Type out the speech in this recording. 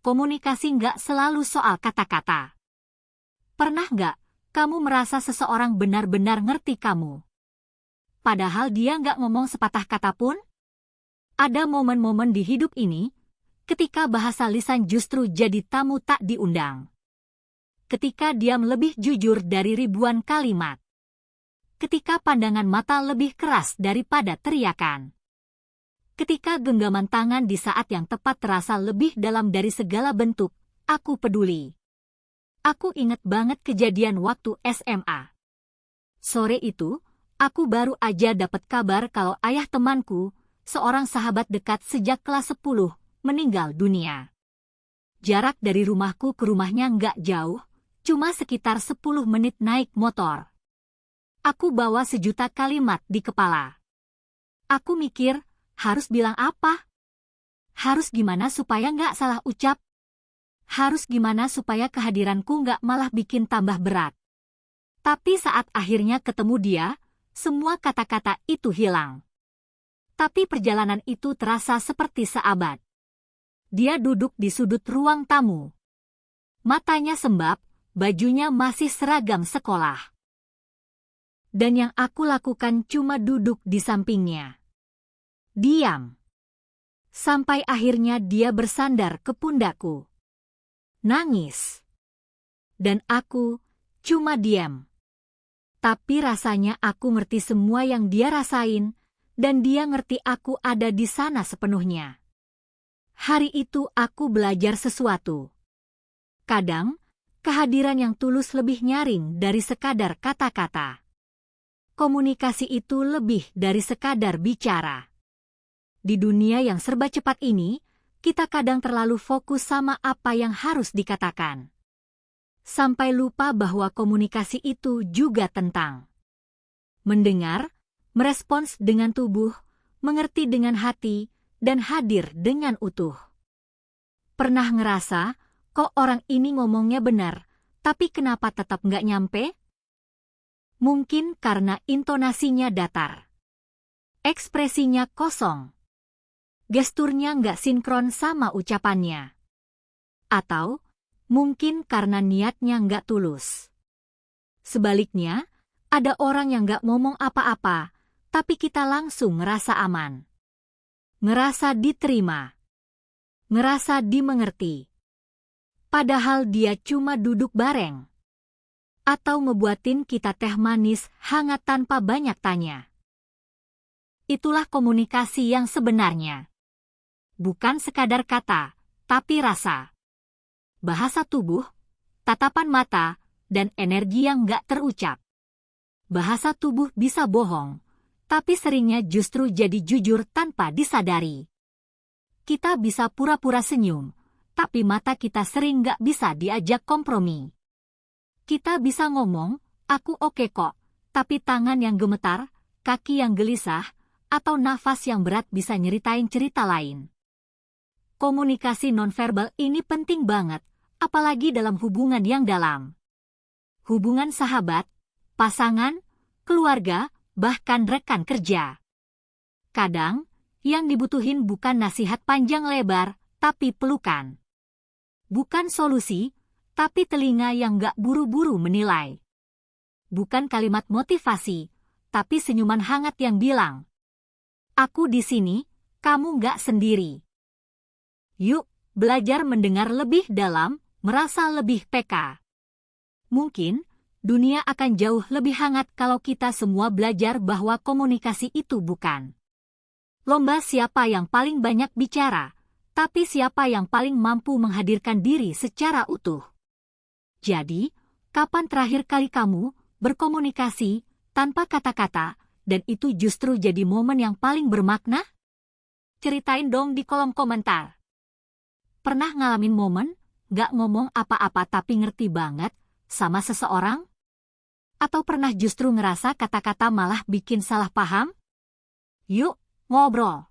komunikasi nggak selalu soal kata-kata. Pernah nggak kamu merasa seseorang benar-benar ngerti kamu? Padahal dia nggak ngomong sepatah kata pun? Ada momen-momen di hidup ini, ketika bahasa lisan justru jadi tamu tak diundang. Ketika diam lebih jujur dari ribuan kalimat. Ketika pandangan mata lebih keras daripada teriakan. Ketika genggaman tangan di saat yang tepat terasa lebih dalam dari segala bentuk, aku peduli. Aku inget banget kejadian waktu SMA. Sore itu, aku baru aja dapat kabar kalau ayah temanku, seorang sahabat dekat sejak kelas 10, meninggal dunia. Jarak dari rumahku ke rumahnya nggak jauh, cuma sekitar 10 menit naik motor. Aku bawa sejuta kalimat di kepala. Aku mikir, harus bilang apa? Harus gimana supaya nggak salah ucap? Harus gimana supaya kehadiranku nggak malah bikin tambah berat? Tapi saat akhirnya ketemu dia, semua kata-kata itu hilang. Tapi perjalanan itu terasa seperti seabad. Dia duduk di sudut ruang tamu. Matanya sembab, bajunya masih seragam sekolah. Dan yang aku lakukan cuma duduk di sampingnya. Diam. Sampai akhirnya dia bersandar ke pundakku. Nangis. Dan aku cuma diam. Tapi rasanya aku ngerti semua yang dia rasain, dan dia ngerti aku ada di sana sepenuhnya. Hari itu aku belajar sesuatu. Kadang, kehadiran yang tulus lebih nyaring dari sekadar kata-kata. Komunikasi itu lebih dari sekadar bicara. Di dunia yang serba cepat ini, kita kadang terlalu fokus sama apa yang harus dikatakan. Sampai lupa bahwa komunikasi itu juga tentang mendengar, merespons dengan tubuh, mengerti dengan hati, dan hadir dengan utuh. Pernah ngerasa, kok orang ini ngomongnya benar, tapi kenapa tetap nggak nyampe? Mungkin karena intonasinya datar. Ekspresinya kosong. Gesturnya nggak sinkron sama ucapannya. Atau, mungkin karena niatnya nggak tulus. Sebaliknya, ada orang yang nggak ngomong apa-apa, tapi kita langsung ngerasa aman. Ngerasa diterima. Ngerasa dimengerti. Padahal dia cuma duduk bareng. Atau ngebuatin kita teh manis hangat tanpa banyak tanya. Itulah komunikasi yang sebenarnya. Bukan sekadar kata, tapi rasa. Bahasa tubuh, tatapan mata, dan energi yang nggak terucap. Bahasa tubuh bisa bohong, tapi seringnya justru jadi jujur tanpa disadari. Kita bisa pura-pura senyum, tapi mata kita sering nggak bisa diajak kompromi. Kita bisa ngomong, aku oke kok, tapi tangan yang gemetar, kaki yang gelisah, atau nafas yang berat bisa nyeritain cerita lain. Komunikasi nonverbal ini penting banget, apalagi dalam hubungan yang dalam. Hubungan sahabat, pasangan, keluarga, bahkan rekan kerja. Kadang, yang dibutuhin bukan nasihat panjang lebar, tapi pelukan. Bukan solusi, tapi telinga yang gak buru-buru menilai. Bukan kalimat motivasi, tapi senyuman hangat yang bilang, aku di sini, kamu gak sendiri. Yuk, belajar mendengar lebih dalam, merasa lebih peka. Mungkin, dunia akan jauh lebih hangat kalau kita semua belajar bahwa komunikasi itu bukan lomba siapa yang paling banyak bicara, tapi siapa yang paling mampu menghadirkan diri secara utuh. Jadi, kapan terakhir kali kamu berkomunikasi tanpa kata-kata, dan itu justru jadi momen yang paling bermakna? Ceritain dong di kolom komentar. Pernah ngalamin momen, gak ngomong apa-apa tapi ngerti banget sama seseorang? Atau pernah justru ngerasa kata-kata malah bikin salah paham? Yuk, ngobrol.